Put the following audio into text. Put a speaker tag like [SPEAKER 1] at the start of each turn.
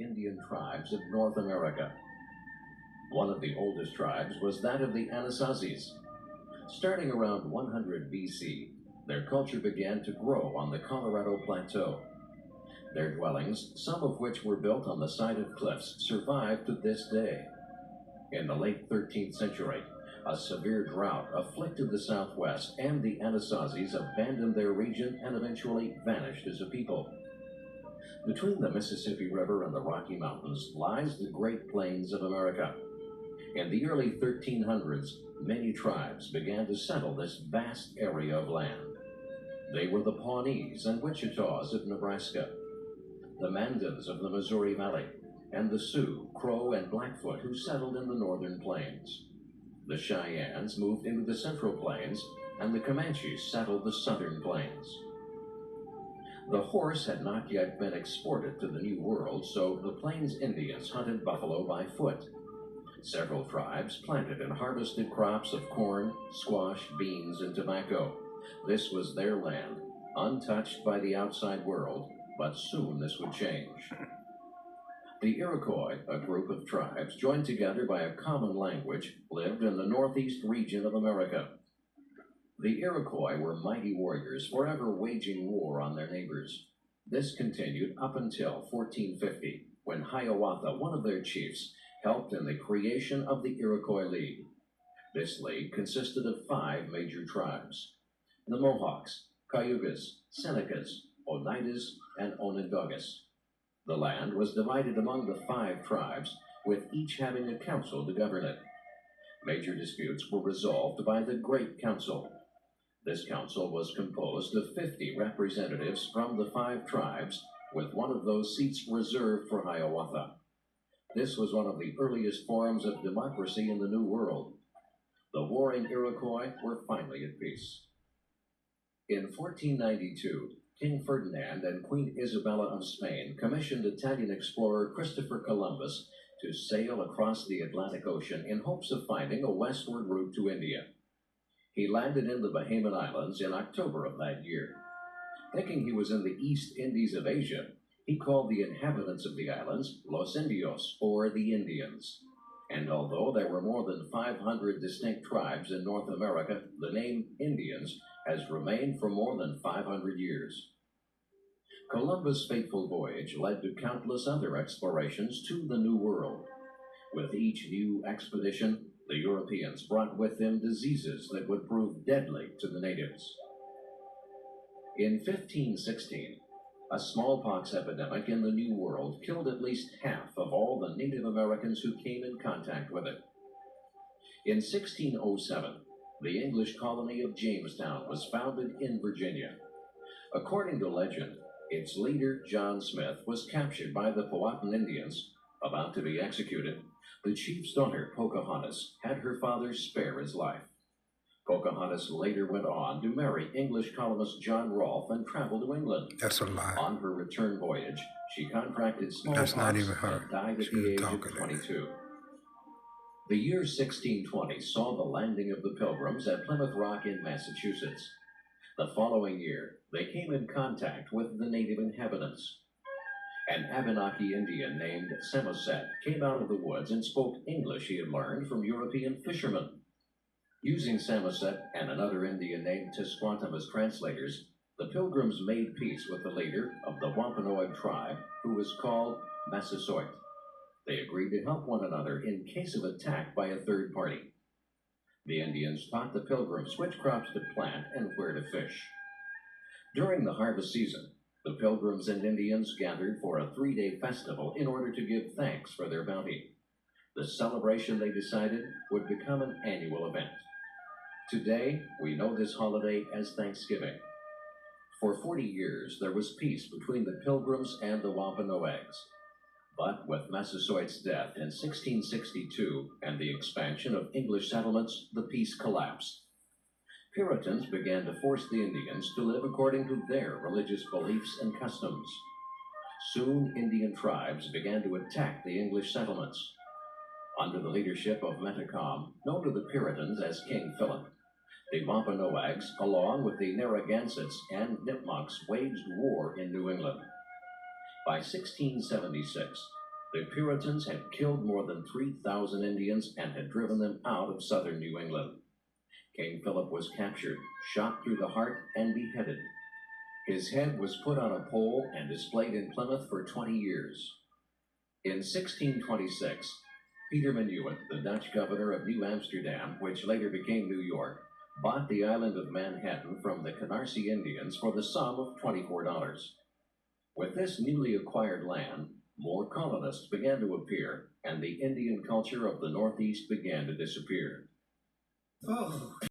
[SPEAKER 1] Indian tribes of North America. One of the oldest tribes was that of the Anasazis. Starting around 100 BC, their culture began to grow on the Colorado Plateau. Their dwellings, some of which were built on the side of cliffs, survive to this day. In the late 13th century, a severe drought afflicted the Southwest, and the Anasazis abandoned their region and eventually vanished as a people. Between the Mississippi River and the Rocky Mountains lies the Great Plains of America. In the early 1300s, many tribes began to settle this vast area of land. They were the Pawnees and Wichitas of Nebraska, the Mandans of the Missouri Valley, and the Sioux, Crow, and Blackfoot who settled in the northern plains. The Cheyennes moved into the central plains, and the Comanches settled the southern plains. The horse had not yet been exported to the New World, so the Plains Indians hunted buffalo by foot. Several tribes planted and harvested crops of corn, squash, beans, and tobacco. This was their land, untouched by the outside world, but soon this would change. The Iroquois, a group of tribes joined together by a common language, lived in the northeast region of America. The Iroquois were mighty warriors, forever waging war on their neighbors. This continued up until 1450, when Hiawatha, one of their chiefs, helped in the creation of the Iroquois League. This league consisted of 5 major tribes: the Mohawks, Cayugas, Senecas, Oneidas, and Onondagas. The land was divided among the 5 tribes, with each having a council to govern it. Major disputes were resolved by the Great Council. This council was composed of 50 representatives from the 5 tribes, with one of those seats reserved for Hiawatha. This was one of the earliest forms of democracy in the New World. The warring Iroquois were finally at peace. In 1492, King Ferdinand and Queen Isabella of Spain commissioned Italian explorer Christopher Columbus to sail across the Atlantic Ocean in hopes of finding a westward route to India. He landed in the Bahamian Islands in October of that year. Thinking he was in the East Indies of Asia, he called the inhabitants of the islands Los Indios, or the Indians. And although there were more than 500 distinct tribes in North America, the name Indians has remained for more than 500 years. Columbus' fateful voyage led to countless other explorations to the New World. With each new expedition, the Europeans brought with them diseases that would prove deadly to the natives. In 1516, a smallpox epidemic in the New World killed at least half of all the Native Americans who came in contact with it. In 1607, the English colony of Jamestown was founded in Virginia. According to legend, its leader, John Smith, was captured by the Powhatan Indians. About to be executed, the chief's daughter, Pocahontas, had her father spare his life. Pocahontas later went on to marry English colonist John Rolfe and travel to England.
[SPEAKER 2] That's a lie.
[SPEAKER 1] On her return voyage, she contracted smallpox
[SPEAKER 2] That's not even her.
[SPEAKER 1] and died at
[SPEAKER 2] She
[SPEAKER 1] the
[SPEAKER 2] was
[SPEAKER 1] age of
[SPEAKER 2] talking
[SPEAKER 1] 22. The year 1620 saw the landing of the Pilgrims at Plymouth Rock in Massachusetts. The following year, they came in contact with the native inhabitants. An Abenaki Indian named Samoset came out of the woods and spoke English he had learned from European fishermen. Using Samoset and another Indian named Tisquantum as translators, the Pilgrims made peace with the leader of the Wampanoag tribe, who was called Massasoit. They agreed to help one another in case of attack by a third party. The Indians taught the Pilgrims which crops to plant and where to fish. During the harvest season, the Pilgrims and Indians gathered for a 3-day festival in order to give thanks for their bounty. The celebration, they decided, would become an annual event. Today, we know this holiday as Thanksgiving. For 40 years, there was peace between the Pilgrims and the Wampanoags. But with Massasoit's death in 1662 and the expansion of English settlements, the peace collapsed. Puritans began to force the Indians to live according to their religious beliefs and customs. Soon, Indian tribes began to attack the English settlements. Under the leadership of Metacom, known to the Puritans as King Philip, the Wampanoags, along with the Narragansetts and Nipmucks, waged war in New England. By 1676, The Puritans had killed more than 3,000 Indians and had driven them out of southern New England. King Philip was captured, shot through the heart, and beheaded. His head was put on a pole and displayed in Plymouth for 20 years. In 1626, Peter Minuit, the Dutch governor of New Amsterdam, which later became New York, bought the island of Manhattan from the Canarsie Indians for the sum of $24. With this newly acquired land, more colonists began to appear, and the Indian culture of the Northeast began to disappear.
[SPEAKER 2] Oh.